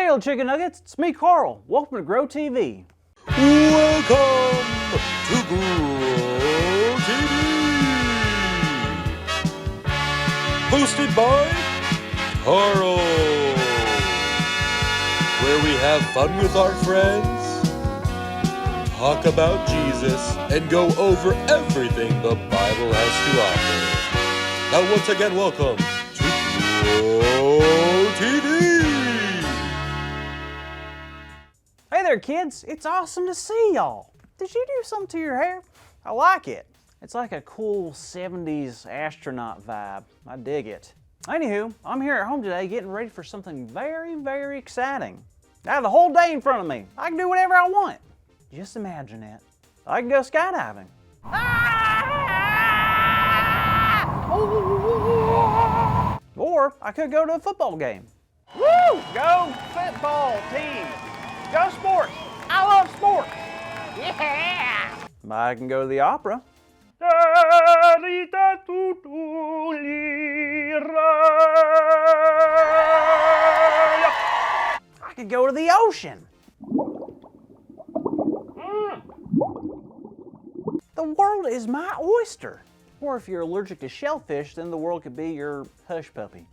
Hey, chicken nuggets, it's me, Carl. Welcome to Grow TV. Welcome to Grow TV. Hosted by Carl. Where we have fun with our friends, talk about Jesus, and go over everything the Bible has to offer. Now once again, welcome to Grow TV. Hey there, kids. It's awesome to see y'all. Did you do something to your hair? I like it. It's like a cool 70s astronaut vibe. I dig it. Anywho, I'm here at home today getting ready for something very, very exciting. I have the whole day in front of me. I can do whatever I want. Just imagine it. I can go skydiving. Or I could go to a football game. Woo! Go football team! Go sports! I love sports! Yeah! I can go to the opera. I could go to the ocean. The world is my oyster. Or if you're allergic to shellfish, then the world could be your hush puppy.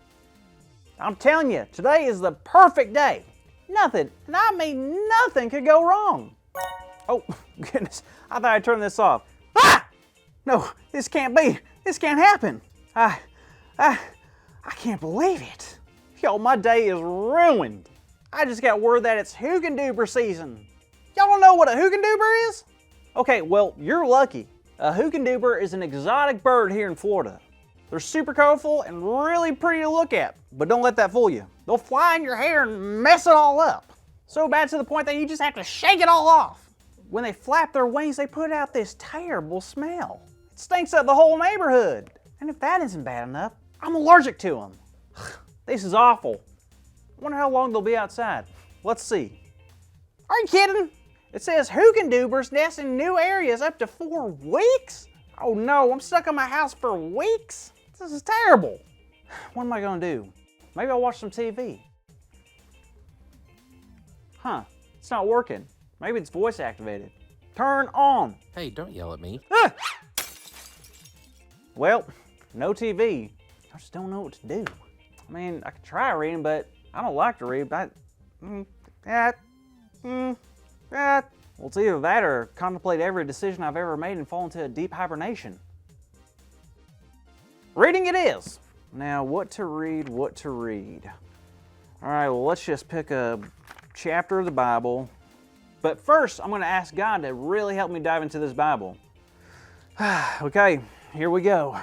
I'm telling you, today is the perfect day. Nothing, and I mean nothing, could go wrong. Oh, goodness, I thought I'd turn this off. Ah! No, this can't be. This can't happen. I can't believe it. Yo, my day is ruined. I just got word that it's Hooganduber season. Y'all don't know what a Hooganduber is? Okay, well, you're lucky. A Hooganduber is an exotic bird here in Florida. They're super colorful and really pretty to look at, but don't let that fool you. They'll fly in your hair and mess it all up. So bad to the point that you just have to shake it all off. When they flap their wings, they put out this terrible smell. It stinks up the whole neighborhood. And if that isn't bad enough, I'm allergic to them. This is awful. I wonder how long they'll be outside. Let's see. Are you kidding? It says Hoogendubers nest in new areas up to 4 weeks? Oh no, I'm stuck in my house for weeks? This is terrible. What am I gonna do? Maybe I'll watch some TV. Huh, it's not working. Maybe it's voice activated. Turn on. Hey, don't yell at me. Ah! Well, no TV. I just don't know what to do. I mean, I could try reading, but I don't like to read. Well, it's either that or contemplate every decision I've ever made and fall into a deep hibernation. Reading it is. Now, what to read, what to read. All right, well, let's just pick a chapter of the Bible. But first, I'm going to ask God to really help me dive into this Bible. Okay, here we go.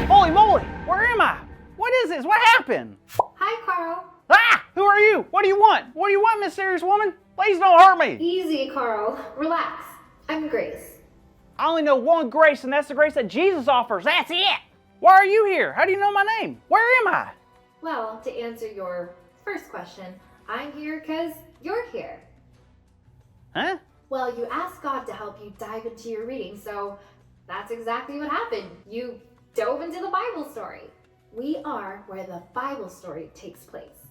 Holy moly, where am I? What is this? What happened? Hi, Carl. Ah! Who are you? What do you want? What do you want, mysterious woman? Please don't hurt me. Easy, Carl. Relax. I'm Grace. I only know one grace, and that's the grace that Jesus offers. That's it. Why are you here? How do you know my name? Where am I? Well, to answer your first question, I'm here because you're here. Huh? Well, you asked God to help you dive into your reading, so that's exactly what happened. You dove into the Bible story. We are where the Bible story takes place.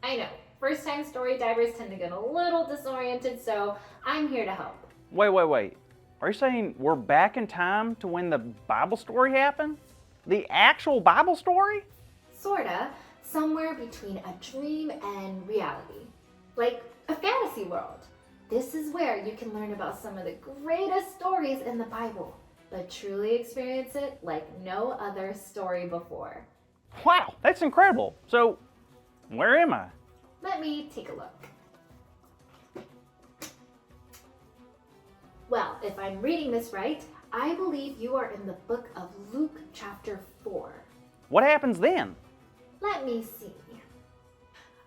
I know, first-time story divers tend to get a little disoriented, so I'm here to help. Wait. Are you saying we're back in time to when the Bible story happened? The actual Bible story? Sorta, somewhere between a dream and reality. Like a fantasy world. This is where you can learn about some of the greatest stories in the Bible, but truly experience it like no other story before. Wow, that's incredible. So, where am I? Let me take a look. Well, if I'm reading this right, I believe you are in the book of Luke chapter 4. What happens then? Let me see.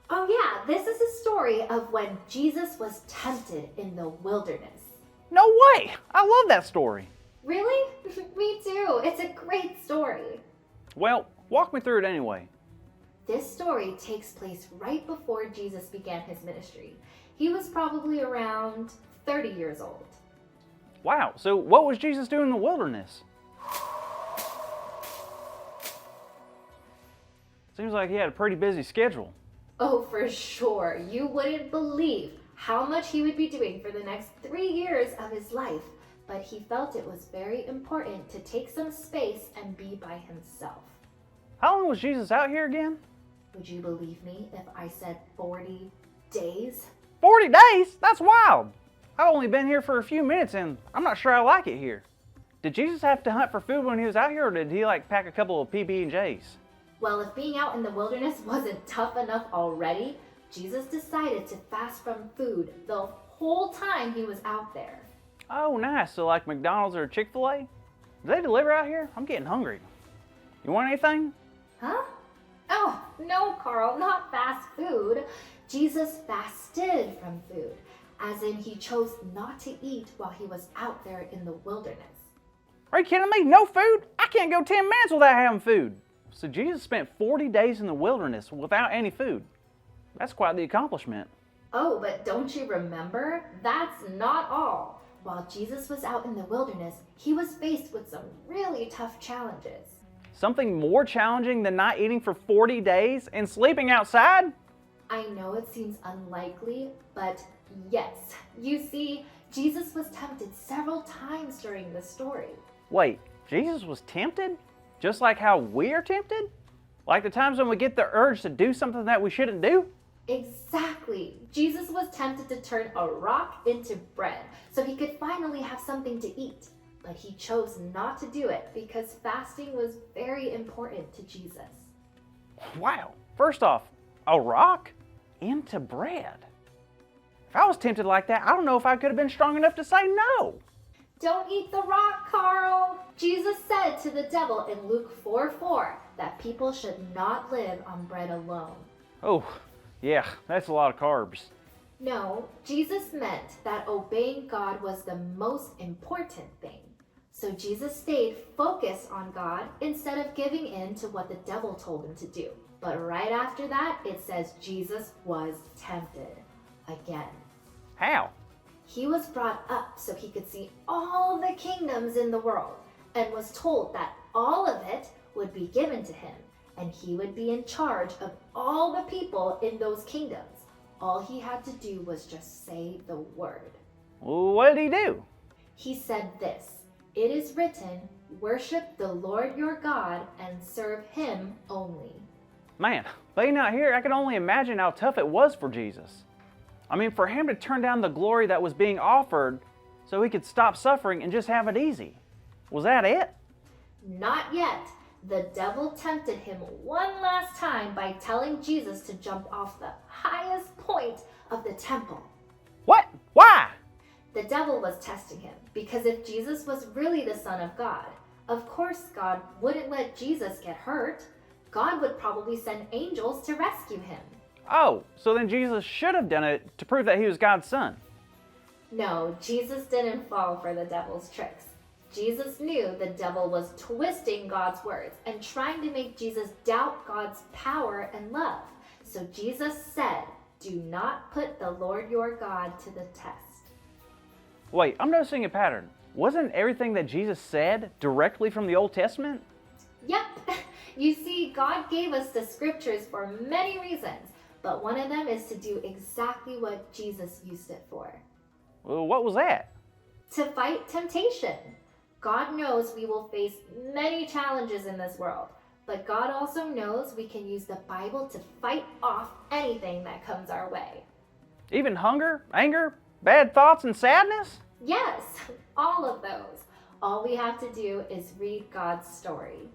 Oh yeah, this is a story of when Jesus was tempted in the wilderness. No way! I love that story. Really? Me too. It's a great story. Well, walk me through it anyway. This story takes place right before Jesus began his ministry. He was probably around 30 years old. Wow, so what was Jesus doing in the wilderness? Seems like he had a pretty busy schedule. Oh, for sure. You wouldn't believe how much he would be doing for the next 3 years of his life, but he felt it was very important to take some space and be by himself. How long was Jesus out here again? Would you believe me if I said 40 days? 40 days? That's wild. I've only been here for a few minutes and I'm not sure I like it here. Did Jesus have to hunt for food when he was out here, or did he pack a couple of PB&Js? Well, if being out in the wilderness wasn't tough enough already, Jesus decided to fast from food the whole time he was out there. Oh, nice. So like McDonald's or Chick-fil-A? Do they deliver out here? I'm getting hungry. You want anything? Huh? Oh, no, Carl, not fast food. Jesus fasted from food, as in he chose not to eat while he was out there in the wilderness. Are you kidding me? No food? I can't go 10 minutes without having food. So Jesus spent 40 days in the wilderness without any food. That's quite the accomplishment. Oh, but don't you remember? That's not all. While Jesus was out in the wilderness, he was faced with some really tough challenges. Something more challenging than not eating for 40 days and sleeping outside? I know it seems unlikely, but yes. You see, Jesus was tempted several times during this story. Wait, Jesus was tempted? Just like how we are tempted? Like the times when we get the urge to do something that we shouldn't do? Exactly. Jesus was tempted to turn a rock into bread so he could finally have something to eat. But he chose not to do it because fasting was very important to Jesus. Wow. First off, a rock into bread. If I was tempted like that, I don't know if I could have been strong enough to say no. Don't eat the rock, Carl. Jesus said to the devil in Luke 4:4 that people should not live on bread alone. Oh, yeah, that's a lot of carbs. No, Jesus meant that obeying God was the most important thing. So Jesus stayed focused on God instead of giving in to what the devil told him to do. But right after that, it says Jesus was tempted again. How? He was brought up so he could see all the kingdoms in the world and was told that all of it would be given to him and he would be in charge of all the people in those kingdoms. All he had to do was just say the word. Well, what did he do? He said this, "It is written, worship the Lord your God and serve him only." Man, being out here, I can only imagine how tough it was for Jesus. I mean, for him to turn down the glory that was being offered so he could stop suffering and just have it easy. Was that it? Not yet. The devil tempted him one last time by telling Jesus to jump off the highest point of the temple. What? Why? The devil was testing him because if Jesus was really the Son of God, of course God wouldn't let Jesus get hurt. God would probably send angels to rescue him. Oh, so then Jesus should have done it to prove that he was God's son. No, Jesus didn't fall for the devil's tricks. Jesus knew the devil was twisting God's words and trying to make Jesus doubt God's power and love. So Jesus said, "Do not put the Lord your God to the test." Wait, I'm noticing a pattern. Wasn't everything that Jesus said directly from the Old Testament? Yep. You see, God gave us the scriptures for many reasons, but one of them is to do exactly what Jesus used it for. Well, what was that? To fight temptation. God knows we will face many challenges in this world, but God also knows we can use the Bible to fight off anything that comes our way. Even hunger, anger, bad thoughts, and sadness? Yes, all of those. All we have to do is read God's story.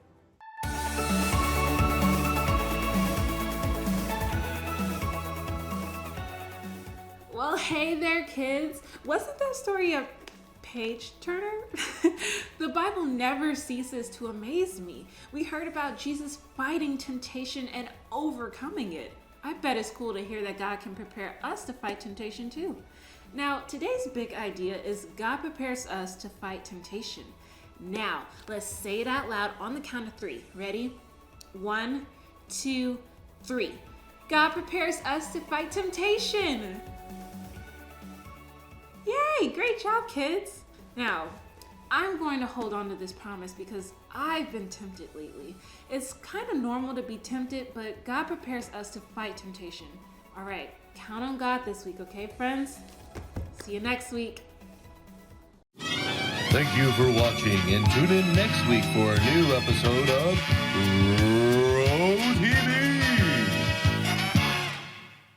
Well, hey there, kids. Wasn't that story a PageTurner? The Bible never ceases to amaze me. We heard about Jesus fighting temptation and overcoming it. I bet it's cool to hear that God can prepare us to fight temptation too. Now, today's big idea is God prepares us to fight temptation. Now, let's say it out loud on the count of 3. Ready? 1, 2, 3. God prepares us to fight temptation. Yay, great job, kids. Now, I'm going to hold on to this promise because I've been tempted lately. It's kind of normal to be tempted, but God prepares us to fight temptation. All right, count on God this week, okay, friends? See you next week. Thank you for watching, and tune in next week for a new episode of